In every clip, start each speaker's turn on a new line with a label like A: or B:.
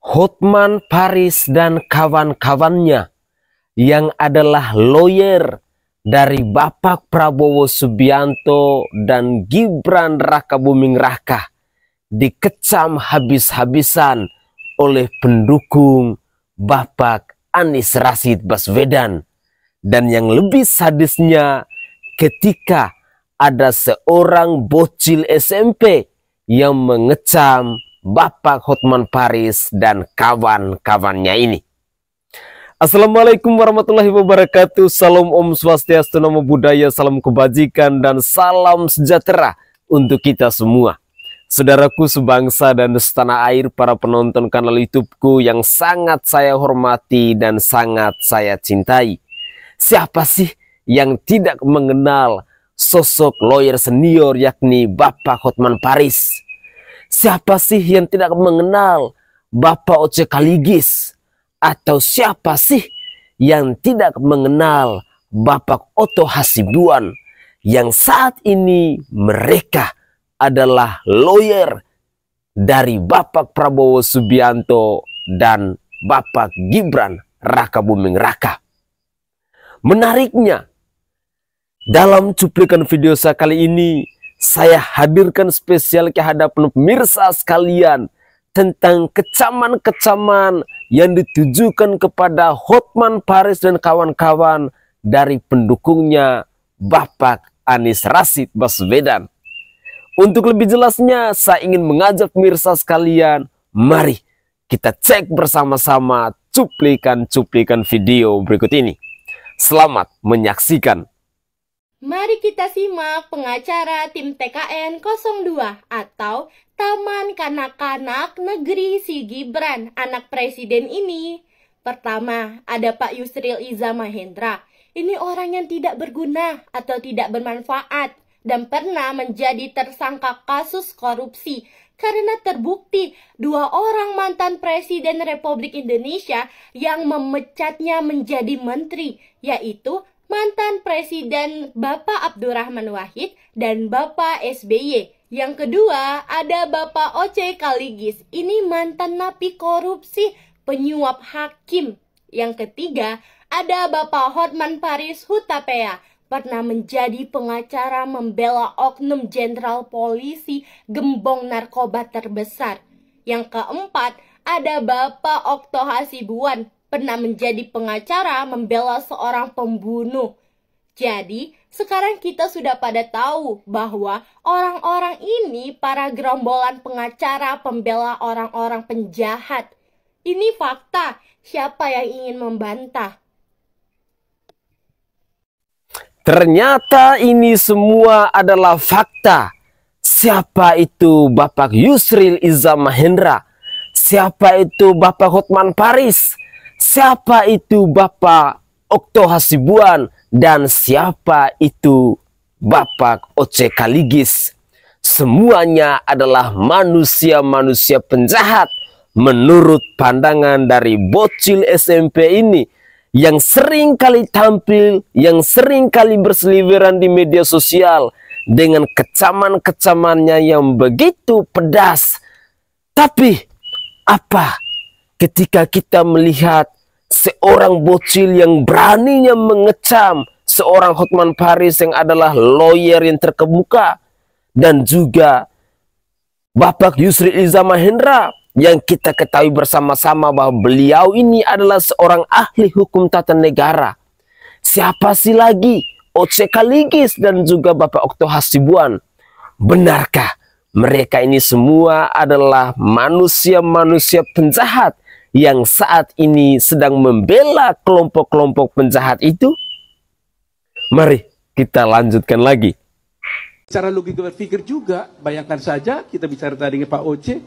A: Hotman Paris dan kawan-kawannya yang adalah lawyer dari Bapak Prabowo Subianto dan Gibran Rakabuming Raka dikecam habis-habisan oleh pendukung Bapak Anies Rashid Baswedan. Dan yang lebih sadisnya, ketika ada seorang bocil SMP yang mengecam Bapak Hotman Paris dan kawan-kawannya ini. Assalamualaikum warahmatullahi wabarakatuh. Salam Om Swastiastu, Namo Buddhaya, salam kebajikan dan salam sejahtera untuk kita semua. Saudaraku sebangsa dan setanah air, para penonton kanal YouTubeku yang sangat saya hormati dan sangat saya cintai. Siapa sih yang tidak mengenal sosok lawyer senior yakni Bapak Hotman Paris? Siapa sih yang tidak mengenal Bapak Oce Kaligis? Atau siapa sih yang tidak mengenal Bapak Otto Hasibuan yang saat ini mereka adalah lawyer dari Bapak Prabowo Subianto dan Bapak Gibran Rakabuming Raka. Menariknya, dalam cuplikan video saya kali ini, saya hadirkan spesial ke hadapan pemirsa sekalian tentang kecaman-kecaman yang ditujukan kepada Hotman Paris dan kawan-kawan dari pendukungnya Bapak Anies Rashid Baswedan. Untuk lebih jelasnya, saya ingin mengajak pemirsa sekalian, mari kita cek bersama-sama cuplikan-cuplikan video berikut ini. Selamat menyaksikan.
B: Mari kita simak pengacara tim TKN 02 atau Taman Kanak-Kanak Negeri Si Gibran, anak presiden ini. Pertama, ada Pak Yusril Iza Mahendra. Ini orang yang tidak berguna atau tidak bermanfaat dan pernah menjadi tersangka kasus korupsi karena terbukti 2 orang mantan Presiden Republik Indonesia yang memecatnya menjadi menteri, yaitu mantan Presiden Bapak Abdurrahman Wahid dan Bapak SBY. Yang kedua, ada Bapak Oce Kaligis. Ini mantan napi korupsi, penyuap hakim. Yang ketiga, ada Bapak Hotman Paris Hutapea. Pernah menjadi pengacara membela oknum jenderal polisi gembong narkoba terbesar. Yang keempat, ada Bapak Okto Hasibuan. Pernah menjadi pengacara membela seorang pembunuh. Jadi, sekarang kita sudah pada tahu bahwa orang-orang ini para gerombolan pengacara pembela orang-orang penjahat. Ini fakta, siapa yang ingin membantah?
A: Ternyata ini semua adalah fakta. Siapa itu Bapak Yusril Iza Mahendra? Siapa itu Bapak Hotman Paris? Siapa itu Bapak Okto Hasibuan? Dan siapa itu Bapak Oce Kaligis? Semuanya adalah manusia-manusia penjahat menurut pandangan dari bocil SMP ini yang sering kali tampil, yang sering kali berseliweran di media sosial dengan kecaman-kecamannya yang begitu pedas. Tapi apa ketika kita melihat seorang bocil yang beraninya mengecam seorang Hotman Paris yang adalah lawyer yang terkemuka, dan juga Bapak Yusril Iza Mahendra yang kita ketahui bersama-sama bahwa beliau ini adalah seorang ahli hukum tata negara. Siapa sih lagi? Oce Kaligis dan juga Bapak Okto Hasibuan. Benarkah mereka ini semua adalah manusia-manusia penjahat yang saat ini sedang membela kelompok-kelompok penjahat itu? Mari kita lanjutkan lagi.
C: Secara logika berpikir juga, bayangkan saja kita bicara tadi dengan Pak Oce,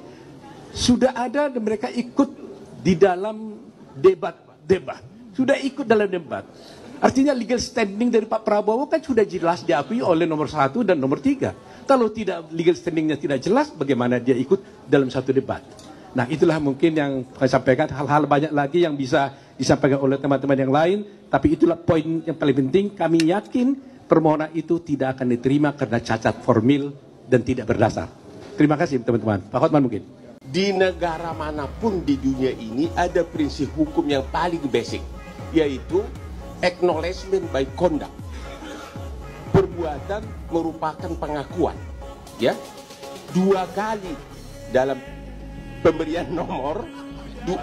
C: sudah ada dan mereka ikut di dalam debat. Sudah ikut dalam debat. Artinya legal standing dari Pak Prabowo kan sudah jelas diakui oleh nomor 1 dan nomor 3. Kalau tidak, legal standingnya tidak jelas, bagaimana dia ikut dalam satu debat? Nah, itulah mungkin yang saya sampaikan. Hal-hal banyak lagi yang bisa disampaikan oleh teman-teman yang lain. Tapi itulah poin yang paling penting. Kami yakin permohonan itu tidak akan diterima karena cacat formil dan tidak berdasar. Terima kasih teman-teman. Pak Hotman mungkin.
D: Di negara manapun di dunia ini ada prinsip hukum yang paling basic, yaitu acknowledgement by conduct. Perbuatan merupakan pengakuan, ya. 2 kali dalam pemberian nomor, 2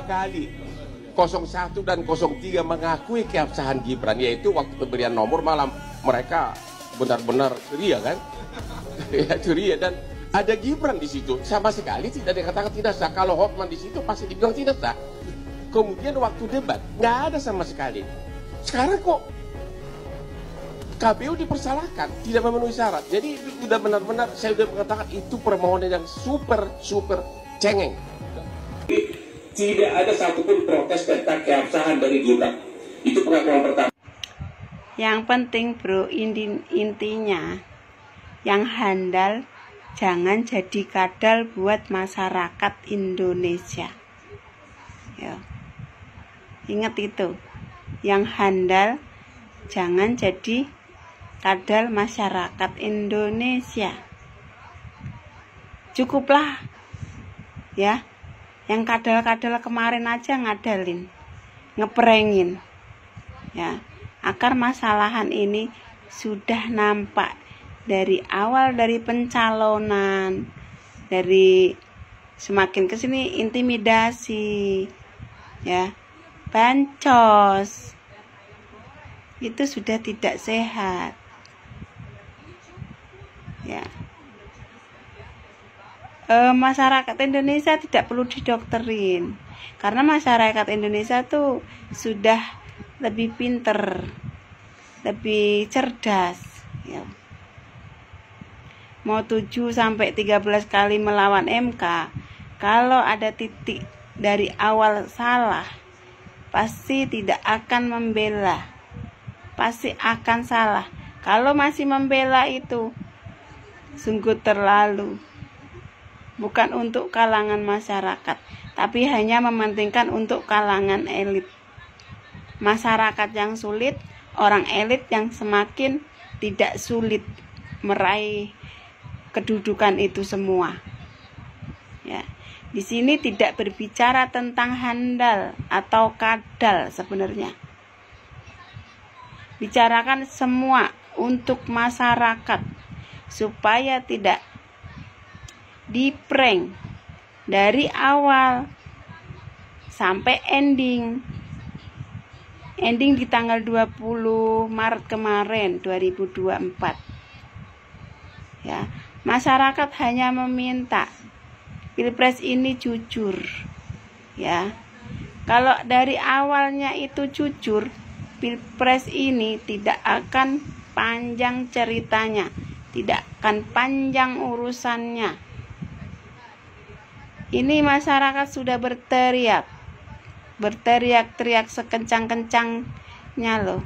D: kali 01 dan 03 mengakui keabsahan Gibran, yaitu waktu pemberian nomor malam mereka benar-benar ceria kan, ya ceria, dan ada Gibran di situ, sama sekali tidak dikatakan tidak sah. Kalau Hotman di situ pasti dibilang tidak sah. Kemudian waktu debat nggak ada sama sekali. Sekarang kok KPU dipersalahkan, tidak memenuhi syarat. Jadi sudah benar-benar saya sudah mengatakan itu permohonan yang super cengeng. Tidak ada satupun protes tentang keabsahan dari Gibran. Itu pengakuan pertama.
E: Yang penting bro, intinya yang handal jangan jadi kadal buat masyarakat Indonesia. Ya. Ingat itu. Yang handal jangan jadi kadal masyarakat Indonesia. Cukuplah. Ya. Yang kadal-kadal kemarin aja ngadalin, ngeprengin, ya. Akar masalahan ini sudah nampak dari awal, dari pencalonan, dari semakin kesini intimidasi, ya, bancos, itu sudah tidak sehat, ya. Masyarakat Indonesia tidak perlu didokterin, karena masyarakat Indonesia tuh sudah lebih pinter, lebih cerdas, ya. Mau 7 sampai 13 kali melawan MK, kalau ada titik dari awal salah, pasti tidak akan membela, pasti akan salah. Kalau masih membela itu sungguh terlalu. Bukan untuk kalangan masyarakat, tapi hanya mementingkan untuk kalangan elit. Masyarakat yang sulit, orang elit yang semakin tidak sulit meraih kedudukan itu semua. Ya, di sini tidak berbicara tentang handal atau kadal sebenarnya. Bicarakan semua untuk masyarakat supaya tidak diprank dari awal sampai ending di tanggal 20 Maret kemarin 2024, ya. Masyarakat hanya meminta Pilpres ini jujur, ya. Kalau dari awalnya itu jujur, Pilpres ini tidak akan panjang ceritanya, tidak akan panjang urusannya. Ini masyarakat sudah berteriak-teriak sekencang-kencangnya loh.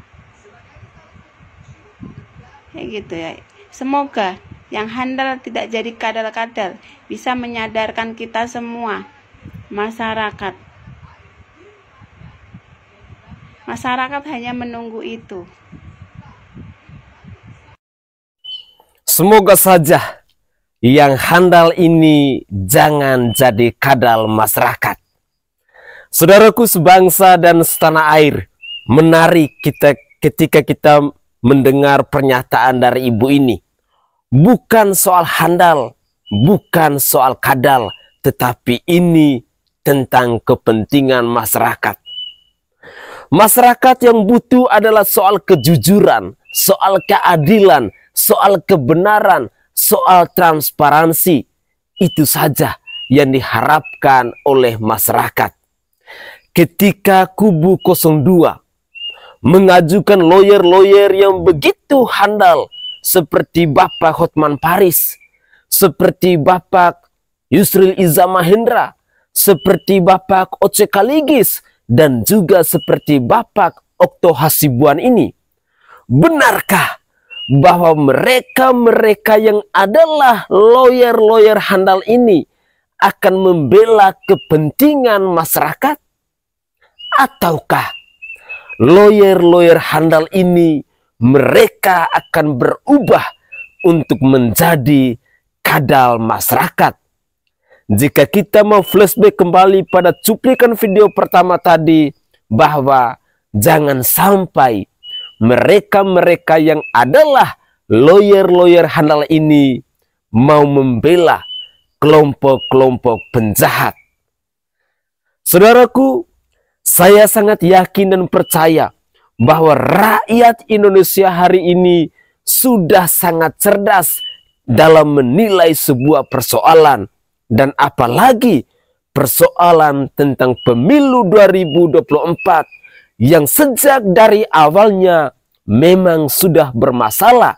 E: Kayak gitu ya. Semoga yang handal tidak jadi kadal-kadal, bisa menyadarkan kita semua, masyarakat. Masyarakat hanya menunggu itu.
A: Semoga saja yang handal ini jangan jadi kadal masyarakat. Saudaraku sebangsa dan setanah air, menarik ketika kita mendengar pernyataan dari ibu ini. Bukan soal handal, bukan soal kadal, tetapi ini tentang kepentingan masyarakat. Masyarakat yang butuh adalah soal kejujuran, soal keadilan, soal kebenaran, soal transparansi. Itu saja yang diharapkan oleh masyarakat. Ketika kubu 02 mengajukan lawyer-lawyer yang begitu handal seperti Bapak Hotman Paris, seperti Bapak Yusril Iza Mahendra, seperti Bapak Oce Kaligis, dan juga seperti Bapak Okto Hasibuan ini, benarkah bahwa mereka-mereka yang adalah lawyer-lawyer handal ini akan membela kepentingan masyarakat? Ataukah lawyer-lawyer handal ini mereka akan berubah untuk menjadi kadal masyarakat. Jika kita mau flashback kembali pada cuplikan video pertama tadi, bahwa jangan sampai mereka-mereka yang adalah lawyer-lawyer handal ini mau membela kelompok-kelompok penjahat. Saudaraku, saya sangat yakin dan percaya bahwa rakyat Indonesia hari ini sudah sangat cerdas dalam menilai sebuah persoalan, dan apalagi persoalan tentang pemilu 2024 yang sejak dari awalnya memang sudah bermasalah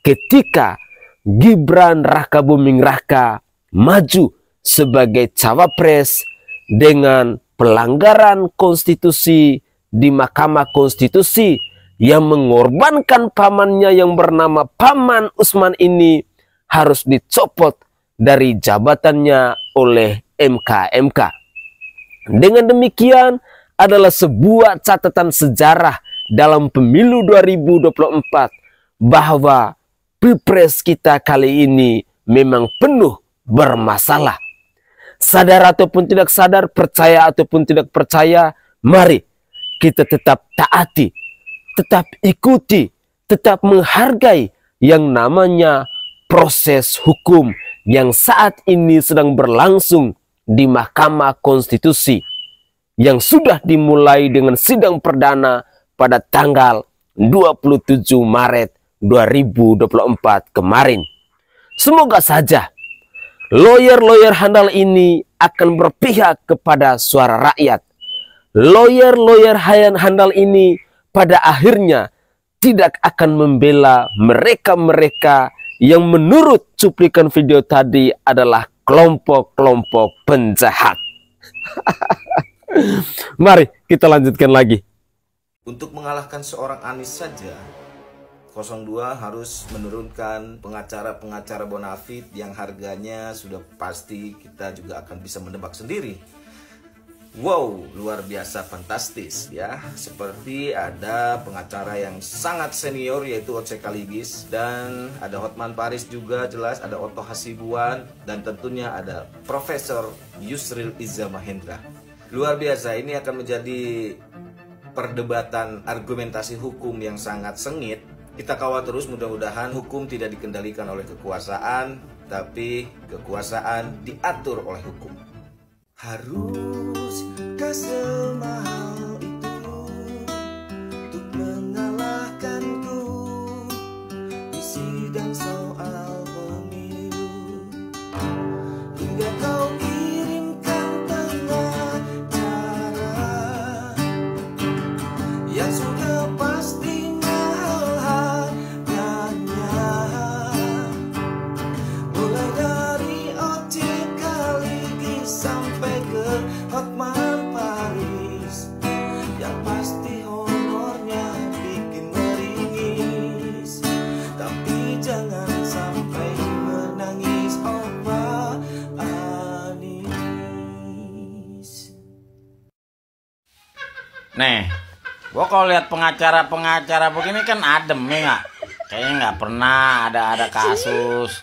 A: ketika Gibran Rakabuming Raka maju sebagai cawapres dengan pelanggaran konstitusi di Mahkamah Konstitusi yang mengorbankan pamannya yang bernama Paman Usman ini harus dicopot dari jabatannya oleh MK. Dengan demikian adalah sebuah catatan sejarah dalam pemilu 2024 bahwa Pilpres kita kali ini memang penuh bermasalah. Sadar ataupun tidak sadar, percaya ataupun tidak percaya, mari kita tetap taati, tetap ikuti, tetap menghargai yang namanya proses hukum yang saat ini sedang berlangsung di Mahkamah Konstitusi, yang sudah dimulai dengan sidang perdana pada tanggal 27 Maret 2024 kemarin. Semoga saja lawyer-lawyer handal ini akan berpihak kepada suara rakyat. Lawyer-lawyer handal ini pada akhirnya tidak akan membela mereka-mereka yang menurut cuplikan video tadi adalah kelompok-kelompok penjahat. Mari kita lanjutkan lagi.
F: Untuk mengalahkan seorang Anies saja, 02 harus menurunkan pengacara-pengacara bonafit yang harganya sudah pasti kita juga akan bisa menebak sendiri. Wow, luar biasa fantastis ya. Seperti ada pengacara yang sangat senior yaitu Oce Kaligis, dan ada Hotman Paris juga jelas, ada Oto Hasibuan, dan tentunya ada Profesor Yusril Iza Mahendra. Luar biasa, ini akan menjadi perdebatan argumentasi hukum yang sangat sengit. Kita kawal terus, mudah-mudahan hukum tidak dikendalikan oleh kekuasaan, tapi kekuasaan diatur oleh hukum. Haruskah semahal itu untuk mengalahkanku di sidang soal pemilu, hingga kau kirimkan pengacara yang sudah pasti mahal harganya, mulai dari ojek Kaligis sampai ke Hotman Paris, yang pasti honornya bikin meringis, tapi jangan sampai menangis Opa Anies.
G: Nih, gua kalau lihat pengacara-pengacara begini kan adem ya nggak? Kayaknya nggak pernah ada kasus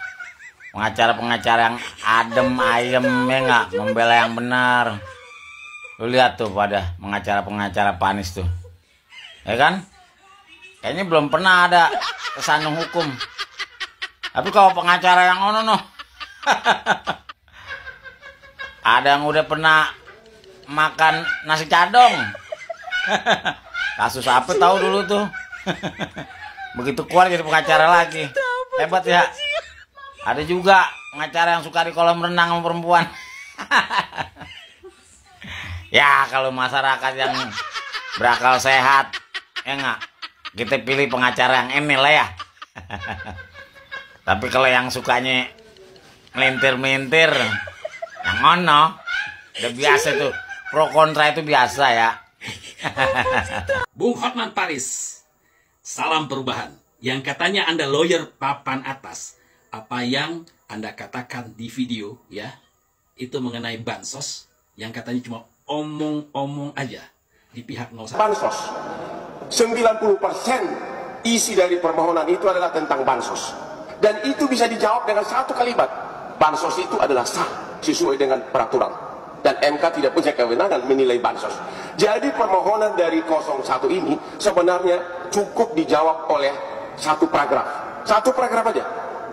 G: pengacara-pengacara yang adem ayem ya nggak, membela yang benar. Lu lihat tuh pada pengacara-pengacara Panis tuh, ya kan? Kayaknya belum pernah ada kesandung hukum. Tapi kalau pengacara yang ono no, ada yang udah pernah makan nasi cadong. Kasus apa tahu dulu tuh. Begitu keluar jadi pengacara lagi. Hebat ya. Ada juga pengacara yang suka di kolam renang sama perempuan. Ya kalau masyarakat yang berakal sehat, ya nggak, kita pilih pengacara yang ini lah ya. Tapi kalau yang sukanya melintir-melintir, yang ono, udah biasa tuh. Pro kontra itu biasa ya.
H: Bung Hotman Paris, salam perubahan. Yang katanya Anda lawyer papan atas. Apa yang Anda katakan di video ya, itu mengenai bansos yang katanya cuma omong-omong aja di pihak 01.
D: Bansos 90% isi dari permohonan itu adalah tentang bansos. Dan itu bisa dijawab dengan satu kalimat, bansos itu adalah sah sesuai dengan peraturan. Dan MK tidak punya kewenangan menilai bansos. Jadi permohonan dari 01 ini sebenarnya cukup dijawab oleh satu paragraf. Satu paragraf aja.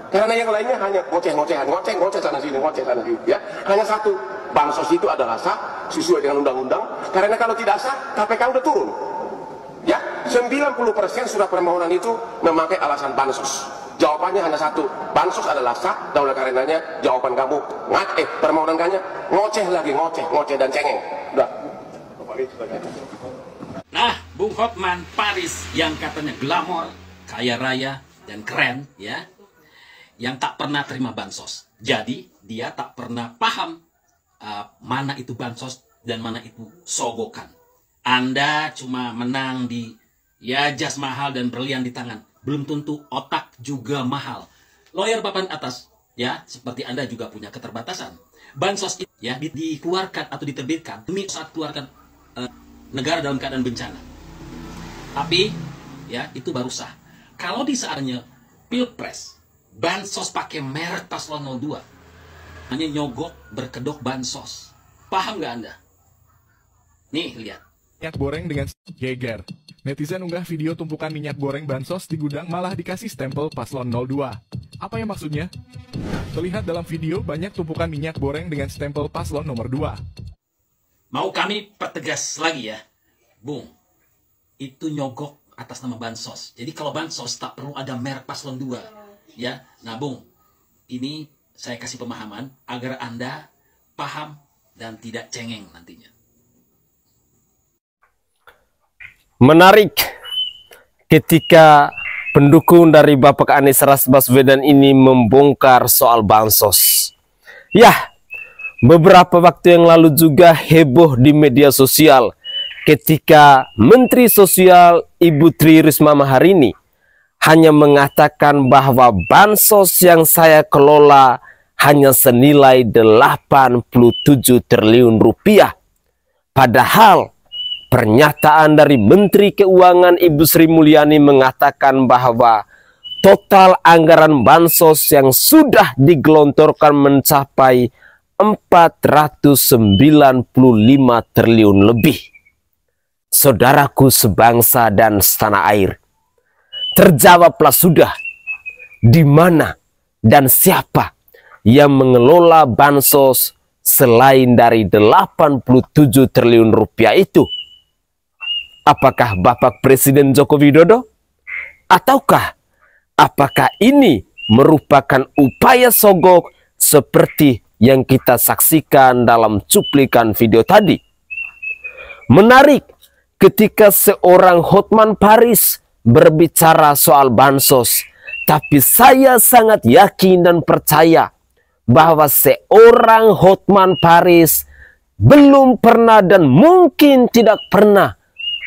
D: Karena yang lainnya hanya ngoceh-ngocehan, ngoceh sana sini, ngoceh sana sini, ya. Hanya satu, bansos itu adalah sah sesuai dengan undang-undang. Karena kalau tidak sah, KPK udah turun. Ya, 90% sudah permohonan itu memakai alasan bansos. Jawabannya hanya satu, bansos adalah sah, dan oleh karenanya jawaban kamu permohonan kamu ngoceh lagi, ngoceh dan cengeng. Udah.
H: Nah, Bung Hotman Paris yang katanya glamor, kaya raya dan keren, ya, yang tak pernah terima bansos. Jadi dia tak pernah paham mana itu bansos dan mana itu sogokan. Anda cuma menang di jas mahal dan berlian di tangan. Belum tentu otak juga mahal. Lawyer papan atas, ya, seperti Anda juga punya keterbatasan. Bansos itu ya dikeluarkan atau diterbitkan demi saat keluarkan negara dalam keadaan bencana. Tapi ya itu baru sah. Kalau di saatnya Pilpres, bansos pakai merek paslon 02. Hanya nyogok berkedok bansos. Paham nggak Anda? Nih, lihat.
I: Minyak goreng dengan geger. Netizen unggah video tumpukan minyak goreng bansos di gudang malah dikasih stempel paslon 02. Apa yang maksudnya? Terlihat dalam video banyak tumpukan minyak goreng dengan stempel paslon nomor 2.
H: Mau kami pertegas lagi ya, Bung. Itu nyogok atas nama bansos. Jadi kalau bansos tak perlu ada merek paslon 2. Ya, nah Bung, ini saya kasih pemahaman agar Anda paham dan tidak cengeng nantinya.
A: Menarik ketika pendukung dari Bapak Anies Baswedan ini membongkar soal bansos. Ya, beberapa waktu yang lalu juga heboh di media sosial ketika Menteri Sosial Ibu Tri Risma Maharini hanya mengatakan bahwa bansos yang saya kelola hanya senilai 87 triliun rupiah. Padahal pernyataan dari Menteri Keuangan Ibu Sri Mulyani mengatakan bahwa total anggaran bansos yang sudah digelontorkan mencapai 495 triliun lebih. Saudaraku sebangsa dan setanah air, terjawablah sudah di mana dan siapa yang mengelola bansos selain dari 87 triliun rupiah itu. Apakah Bapak Presiden Joko Widodo? Ataukah apakah ini merupakan upaya sogok seperti yang kita saksikan dalam cuplikan video tadi? Menarik ketika seorang Hotman Paris berbicara soal bansos, tapi saya sangat yakin dan percaya bahwa seorang Hotman Paris belum pernah dan mungkin tidak pernah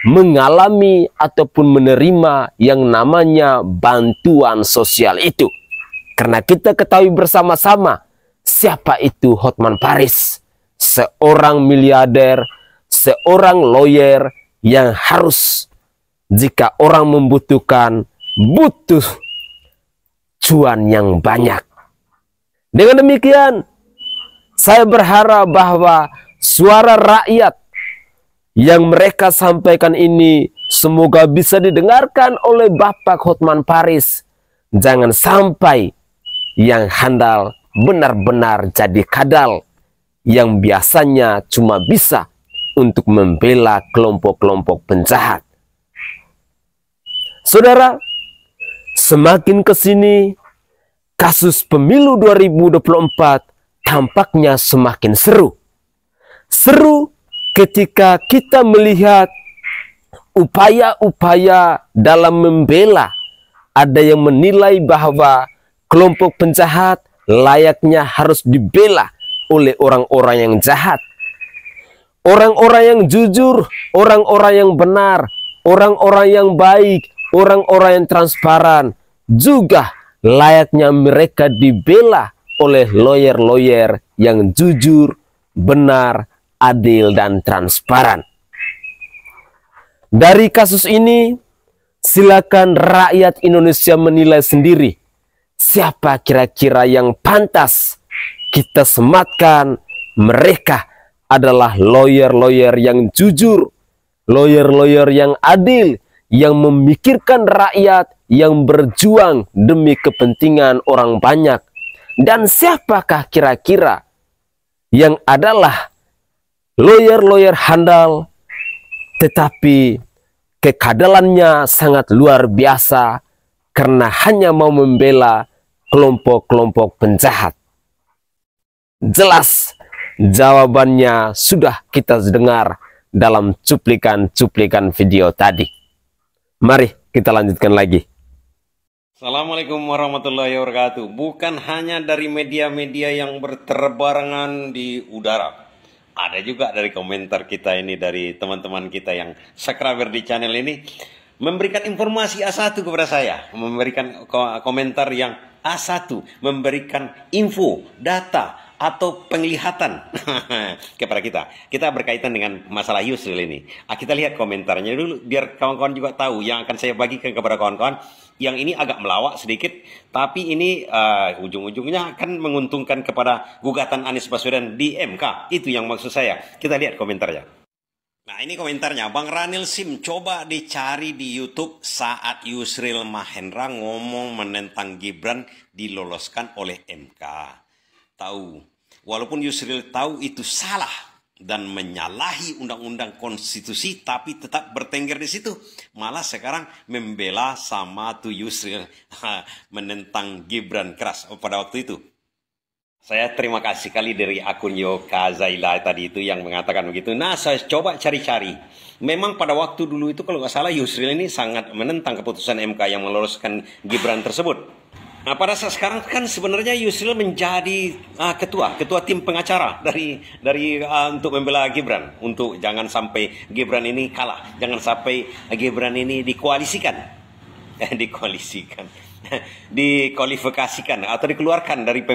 A: mengalami ataupun menerima yang namanya bantuan sosial itu. Karena kita ketahui bersama-sama siapa itu Hotman Paris. Seorang miliarder, seorang lawyer yang harus jika orang membutuhkan, butuh cuan yang banyak. Dengan demikian, saya berharap bahwa suara rakyat yang mereka sampaikan ini semoga bisa didengarkan oleh Bapak Hotman Paris. Jangan sampai yang handal benar-benar jadi kadal yang biasanya cuma bisa untuk membela kelompok-kelompok penjahat. Saudara, semakin ke sini kasus pemilu 2024 tampaknya semakin seru. Seru ketika kita melihat upaya-upaya dalam membela. Ada yang menilai bahwa kelompok penjahat layaknya harus dibela oleh orang-orang yang jahat. Orang-orang yang jujur, orang-orang yang benar, orang-orang yang baik, orang-orang yang transparan juga layaknya mereka dibela oleh lawyer-lawyer yang jujur, benar, adil dan transparan. Dari kasus ini, silakan rakyat Indonesia menilai sendiri siapa kira-kira yang pantas kita sematkan? Mereka adalah lawyer-lawyer yang jujur, lawyer-lawyer yang adil, yang memikirkan rakyat, yang berjuang demi kepentingan orang banyak. Dan siapakah kira-kira yang adalah lawyer-lawyer handal, tetapi kekadalannya sangat luar biasa karena hanya mau membela kelompok-kelompok penjahat? Jelas jawabannya sudah kita dengar dalam cuplikan-cuplikan video tadi. Mari kita lanjutkan lagi.
J: Assalamualaikum warahmatullahi wabarakatuh. Bukan hanya dari media-media yang berterbarangan di udara, ada juga dari komentar kita ini, dari teman-teman kita yang subscriber di channel ini, memberikan informasi A1 kepada saya, memberikan komentar yang A1, memberikan info, data, atau penglihatan kepada kita. Kita berkaitan dengan masalah Yusril ini. Kita lihat komentarnya dulu, biar kawan-kawan juga tahu yang akan saya bagikan kepada kawan-kawan. Yang ini agak melawak sedikit, tapi ini ujung-ujungnya akan menguntungkan kepada gugatan Anies Baswedan di MK. Itu yang maksud saya. Kita lihat komentarnya. Nah, ini komentarnya. Bang Ranil Sim, coba dicari di YouTube saat Yusril Mahendra ngomong menentang Gibran diloloskan oleh MK. Tahu, walaupun Yusril tahu itu salah dan menyalahi undang-undang konstitusi, tapi tetap bertengger di situ. Malah sekarang membela sama tuh Yusril menentang Gibran keras pada waktu itu. Saya terima kasih kali dari akun Yoka Zaila tadi itu yang mengatakan begitu. Nah, saya coba cari-cari. Memang pada waktu dulu itu kalau nggak salah Yusril ini sangat menentang keputusan MK yang meloloskan Gibran tersebut. Nah, pada saat sekarang kan sebenarnya Yusril menjadi ketua tim pengacara dari untuk membela Gibran, untuk jangan sampai Gibran ini kalah, jangan sampai Gibran ini dikualifikasikan atau dikeluarkan dari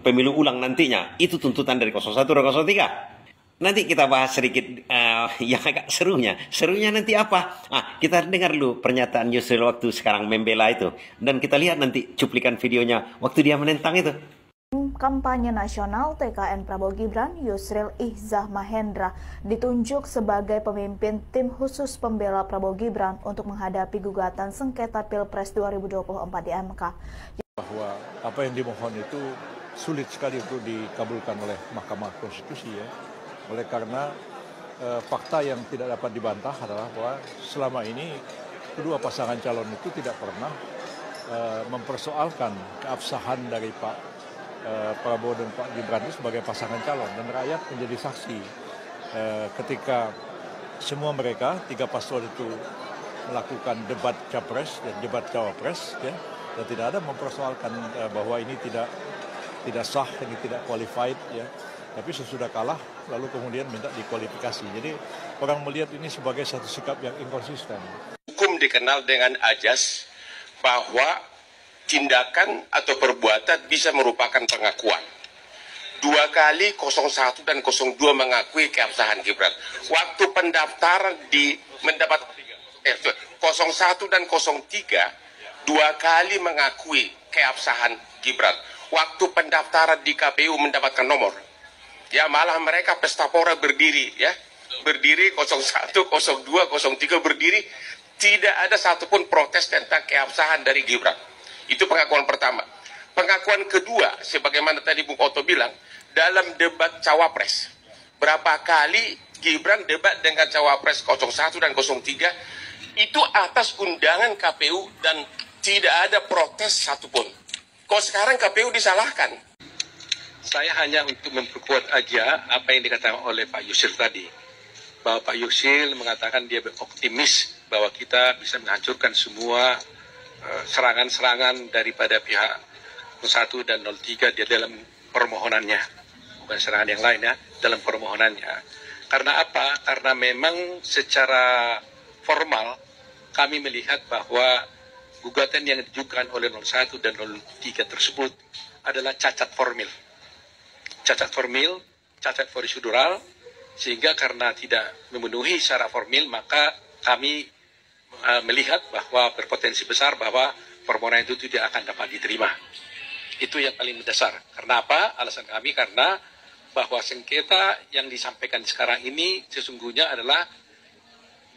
J: pemilu ulang nantinya. Itu tuntutan dari 01 dan 03. Nanti kita bahas sedikit yang agak serunya. Serunya nanti apa? Kita dengar dulu pernyataan Yusril waktu sekarang membela itu. Dan kita lihat nanti cuplikan videonya waktu dia menentang itu.
K: Kampanye nasional TKN Prabowo Gibran, Yusril Izzah Mahendra ditunjuk sebagai pemimpin tim khusus pembela Prabowo Gibran untuk menghadapi gugatan sengketa Pilpres 2024 di MK.
L: Bahwa apa yang dimohon itu sulit sekali untuk dikabulkan oleh Mahkamah Konstitusi ya. Oleh karena fakta yang tidak dapat dibantah adalah bahwa selama ini kedua pasangan calon itu tidak pernah mempersoalkan keabsahan dari Pak Prabowo dan Pak Gibran itu sebagai pasangan calon. Dan rakyat menjadi saksi ketika semua mereka, tiga paslon itu melakukan debat capres dan debat cawapres, ya, dan tidak ada mempersoalkan bahwa ini tidak sah, ini tidak qualified, ya. Tapi sesudah kalah, lalu kemudian minta dikualifikasi. Jadi orang melihat ini sebagai satu sikap yang inkonsisten.
D: Hukum dikenal dengan ajas bahwa tindakan atau perbuatan bisa merupakan pengakuan. 2 kali 01 dan 02 mengakui keabsahan Gibran. Waktu pendaftaran mendapat 01 dan 03 2 kali mengakui keabsahan Gibran. Waktu pendaftaran di KPU mendapatkan nomor. Ya, malah mereka pesta pora berdiri, ya. Berdiri 01, 02, 03 berdiri, tidak ada satupun protes tentang keabsahan dari Gibran. Itu pengakuan pertama. Pengakuan kedua, sebagaimana tadi Bung Otto bilang, dalam debat cawapres. Berapa kali Gibran debat dengan cawapres 01 dan 03, itu atas undangan KPU dan tidak ada protes satupun. Kok sekarang KPU disalahkan? Saya hanya untuk memperkuat aja apa yang dikatakan oleh Pak Yusril tadi. Bahwa Pak Yusril mengatakan dia optimis bahwa kita bisa menghancurkan semua serangan-serangan daripada pihak 01 dan 03 di dalam permohonannya. Bukan serangan yang lain ya, dalam permohonannya. Karena apa? Karena memang secara formal kami melihat bahwa gugatan yang diajukan oleh 01 dan 03 tersebut adalah cacat formil. Cacat formil, cacat prosedural, sehingga karena tidak memenuhi secara formil, maka kami melihat bahwa berpotensi besar bahwa
M: permohonan itu tidak akan dapat diterima. Itu yang paling mendasar. Karena apa? Alasan kami karena bahwa sengketa yang disampaikan sekarang ini sesungguhnya adalah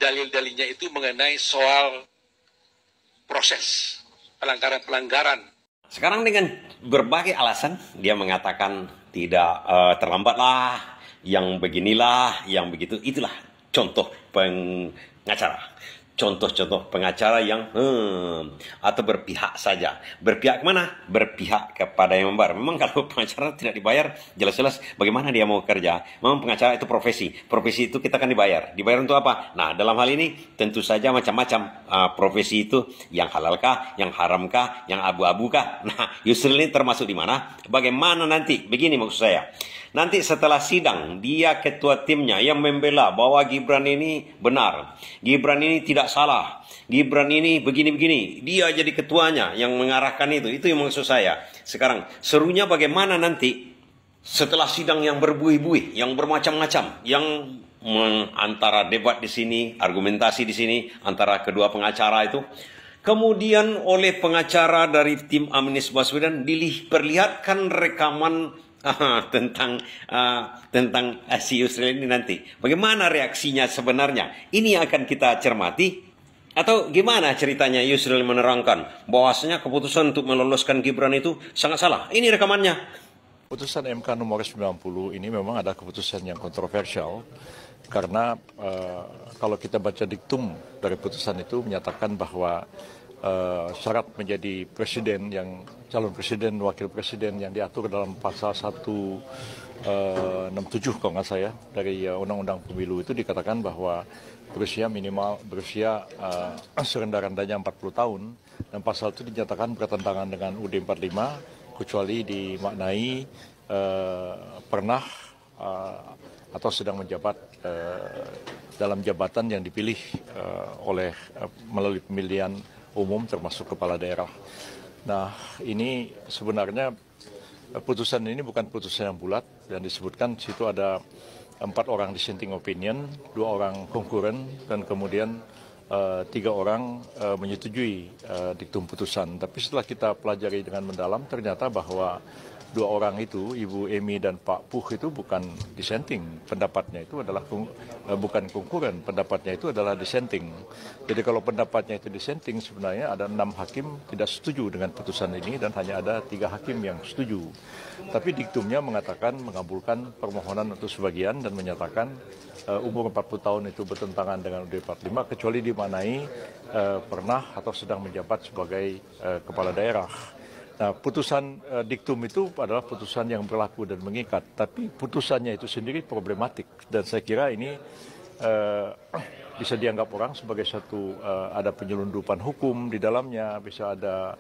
M: dalil-dalilnya itu mengenai soal proses pelanggaran-pelanggaran.
J: Sekarang dengan berbagai alasan dia mengatakan tidak terlambatlah, yang beginilah, yang begitu. Itulah contoh pengacara. Contoh-contoh pengacara yang atau berpihak saja. Berpihak kemana? Berpihak kepada yang membayar. Memang kalau pengacara tidak dibayar, jelas-jelas bagaimana dia mau kerja. Memang pengacara itu profesi. Profesi itu kita kan dibayar. Dibayar untuk apa? Nah, dalam hal ini tentu saja macam-macam profesi itu. Yang halalkah, yang haramkah, yang abu-abukah. Nah, Yusril ini termasuk di mana? Bagaimana nanti? Begini maksud saya. Nanti setelah sidang, dia ketua timnya yang membela bahwa Gibran ini benar. Gibran ini tidak salah. Gibran ini begini-begini. Dia jadi ketuanya yang mengarahkan itu. Itu yang maksud saya. Sekarang, serunya bagaimana nanti setelah sidang yang berbuih-buih, yang bermacam-macam, yang antara debat di sini, argumentasi di sini, antara kedua pengacara itu. Kemudian oleh pengacara dari tim Anies Baswedan diperlihatkan rekaman tentang si Yusril ini nanti. Bagaimana reaksinya sebenarnya? Ini akan kita cermati. Atau gimana ceritanya Yusril menerangkan bahwasanya keputusan untuk meloloskan Gibran itu sangat salah. Ini rekamannya.
L: Putusan MK nomor 90 ini memang ada keputusan yang kontroversial. Karena kalau kita baca diktum dari putusan itu menyatakan bahwa syarat menjadi presiden yang calon presiden, wakil presiden yang diatur dalam pasal 167 kalau nggak saya dari Undang-Undang Pemilu itu dikatakan bahwa berusia serendah-rendahnya 40 tahun dan pasal itu dinyatakan bertentangan dengan UUD 45 kecuali dimaknai pernah atau sedang menjabat dalam jabatan yang dipilih oleh melalui pemilihan umum termasuk kepala daerah. Nah, ini sebenarnya putusan ini bukan putusan yang bulat dan disebutkan di situ ada 4 orang dissenting opinion, 2 orang konkuren dan kemudian 3 orang menyetujui diktum putusan. Tapi setelah kita pelajari dengan mendalam ternyata bahwa 2 orang itu, Ibu Emi dan Pak Puh itu bukan dissenting, pendapatnya itu adalah bukan konkuren, pendapatnya itu adalah dissenting. Jadi kalau pendapatnya itu dissenting sebenarnya ada 6 hakim tidak setuju dengan putusan ini dan hanya ada 3 hakim yang setuju. Tapi diktumnya mengatakan mengabulkan permohonan untuk sebagian dan menyatakan umur 40 tahun itu bertentangan dengan UUD 45 kecuali dimaknai pernah atau sedang menjabat sebagai kepala daerah. Nah, putusan diktum itu adalah putusan yang berlaku dan mengikat, tapi putusannya itu sendiri problematik dan saya kira ini bisa dianggap orang sebagai satu ada penyelundupan hukum di dalamnya, bisa ada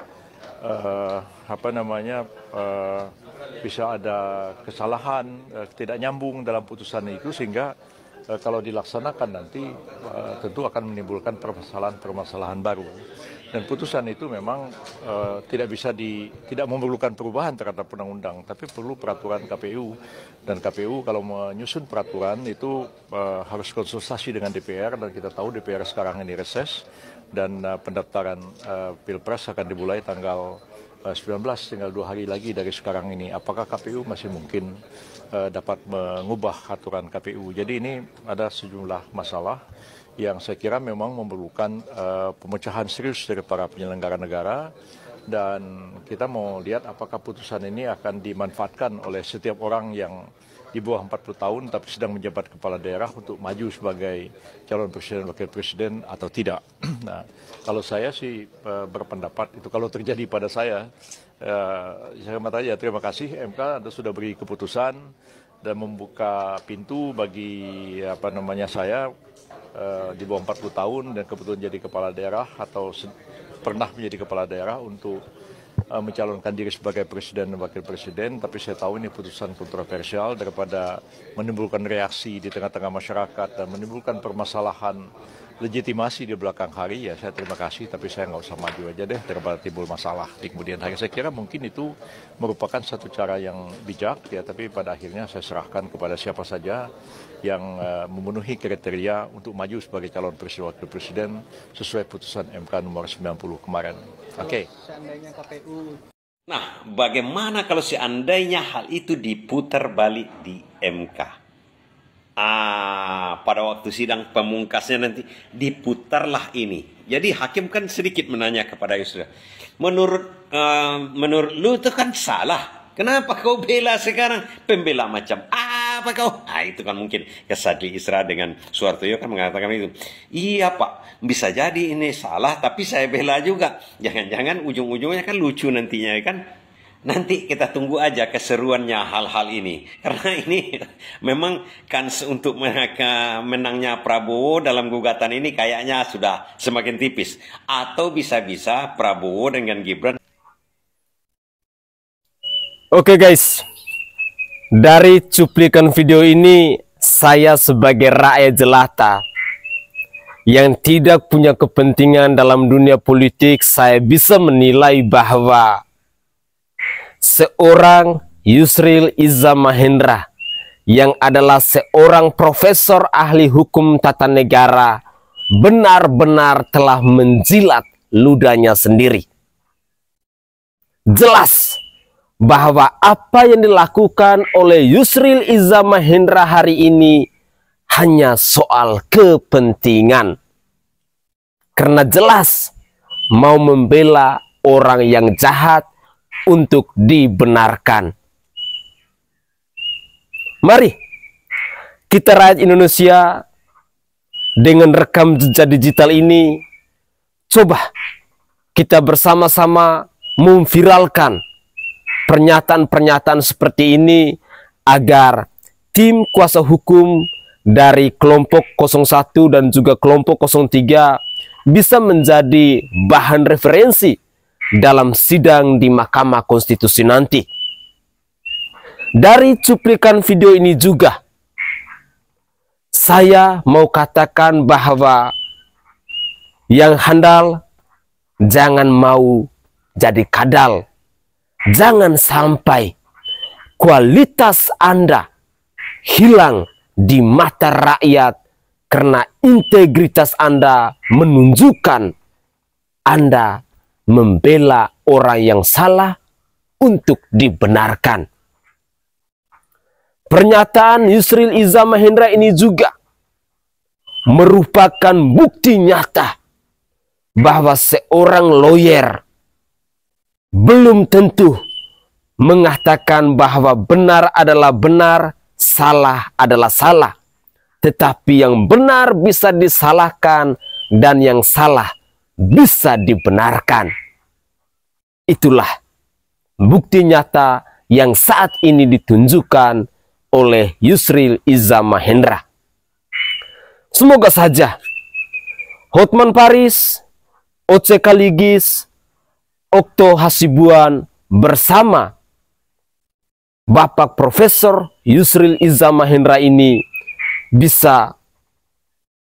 L: bisa ada kesalahan, tidak nyambung dalam putusan itu sehingga kalau dilaksanakan nanti tentu akan menimbulkan permasalahan baru. Dan putusan itu memang tidak memerlukan perubahan terhadap undang-undang, tapi perlu peraturan KPU. Dan KPU kalau menyusun peraturan itu harus konsultasi dengan DPR, dan kita tahu DPR sekarang ini reses, dan pendaftaran Pilpres akan dimulai tanggal 19, tinggal 2 hari lagi dari sekarang ini. Apakah KPU masih mungkin dapat mengubah aturan KPU? Jadi ini ada sejumlah masalah yang saya kira memang memerlukan pemecahan serius dari para penyelenggara negara, dan kita mau lihat apakah putusan ini akan dimanfaatkan oleh setiap orang yang di bawah 40 tahun tapi sedang menjabat kepala daerah untuk maju sebagai calon presiden, wakil presiden atau tidak. Nah, kalau saya sih berpendapat itu kalau terjadi pada saya katakan ya terima kasih MK Anda sudah beri keputusan dan membuka pintu bagi saya di bawah 40 tahun dan kebetulan jadi kepala daerah atau pernah menjadi kepala daerah untuk mencalonkan diri sebagai presiden dan wakil presiden, tapi saya tahu ini putusan kontroversial daripada menimbulkan reaksi di tengah-tengah masyarakat dan menimbulkan permasalahan legitimasi di belakang hari, ya saya terima kasih, tapi saya nggak usah maju aja deh daripada timbul masalah di kemudian hari. Saya kira mungkin itu merupakan satu cara yang bijak, ya, tapi pada akhirnya saya serahkan kepada siapa saja yang memenuhi kriteria untuk maju sebagai calon presiden wakil presiden sesuai putusan MK nomor 90 kemarin. Oke.
J: Seandainya KPU. Nah, bagaimana kalau seandainya hal itu diputar balik di MK? Pada waktu sidang pemungkasnya nanti diputarlah ini. Jadi hakim kan sedikit menanya kepada Yusril, menurut lu itu kan salah. Kenapa kau bela sekarang? Pembela macam apa kau? Itu kan mungkin Sadli Isra dengan Suhartoyo kan mengatakan itu. Iya Pak, bisa jadi ini salah tapi saya bela juga. Jangan-jangan ujung-ujungnya kan lucu nantinya kan. Nanti kita tunggu aja keseruannya hal-hal ini. Karena ini memang kans untuk menangnya Prabowo dalam gugatan ini kayaknya sudah semakin tipis. Atau bisa-bisa Prabowo dengan Gibran.
A: Oke guys, dari cuplikan video ini saya sebagai rakyat jelata yang tidak punya kepentingan dalam dunia politik, saya bisa menilai bahwa seorang Yusril Izzah Mahendra yang adalah seorang profesor ahli hukum tata negara benar-benar telah menjilat ludahnya sendiri. Jelas bahwa apa yang dilakukan oleh Yusril Izzah Mahendra hari ini hanya soal kepentingan. Karena jelas mau membela orang yang jahat untuk dibenarkan. Mari kita rakyat Indonesia dengan rekam jejak digital ini, coba kita bersama-sama memviralkan pernyataan-pernyataan seperti ini agar tim kuasa hukum dari kelompok 01 dan juga kelompok 03 bisa menjadi bahan referensi dalam sidang di Mahkamah Konstitusi nanti. Dari cuplikan video ini juga saya mau katakan bahwa yang handal jangan mau jadi kadal. Jangan sampai kualitas Anda hilang di mata rakyat karena integritas Anda menunjukkan Anda membela orang yang salah untuk dibenarkan. Pernyataan Yusril Izzah Mahendra ini juga merupakan bukti nyata bahwa seorang lawyer belum tentu mengatakan bahwa benar adalah benar, salah adalah salah. Tetapi yang benar bisa disalahkan dan yang salah bisa dibenarkan. Itulah bukti nyata yang saat ini ditunjukkan oleh Yusril Izzah Mahendra. Semoga saja Hotman Paris, Oce Kaligis, Okto Hasibuan bersama Bapak Profesor Yusril Izzah Mahendra ini bisa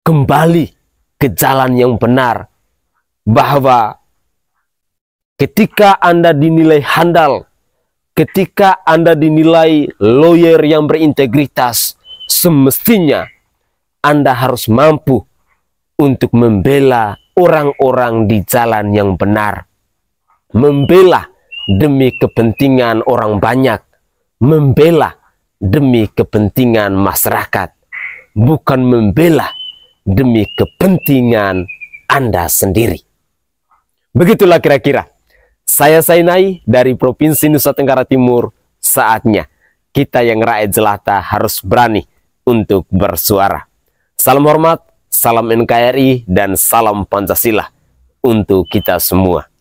A: kembali ke jalan yang benar, bahwa ketika Anda dinilai handal, ketika Anda dinilai lawyer yang berintegritas, semestinya Anda harus mampu untuk membela orang-orang di jalan yang benar. Membela demi kepentingan orang banyak, membela demi kepentingan masyarakat, bukan membela demi kepentingan Anda sendiri. Begitulah kira-kira. Saya Sainai dari Provinsi Nusa Tenggara Timur. Saatnya kita yang rakyat jelata harus berani untuk bersuara. Salam hormat, salam NKRI, dan salam Pancasila untuk kita semua.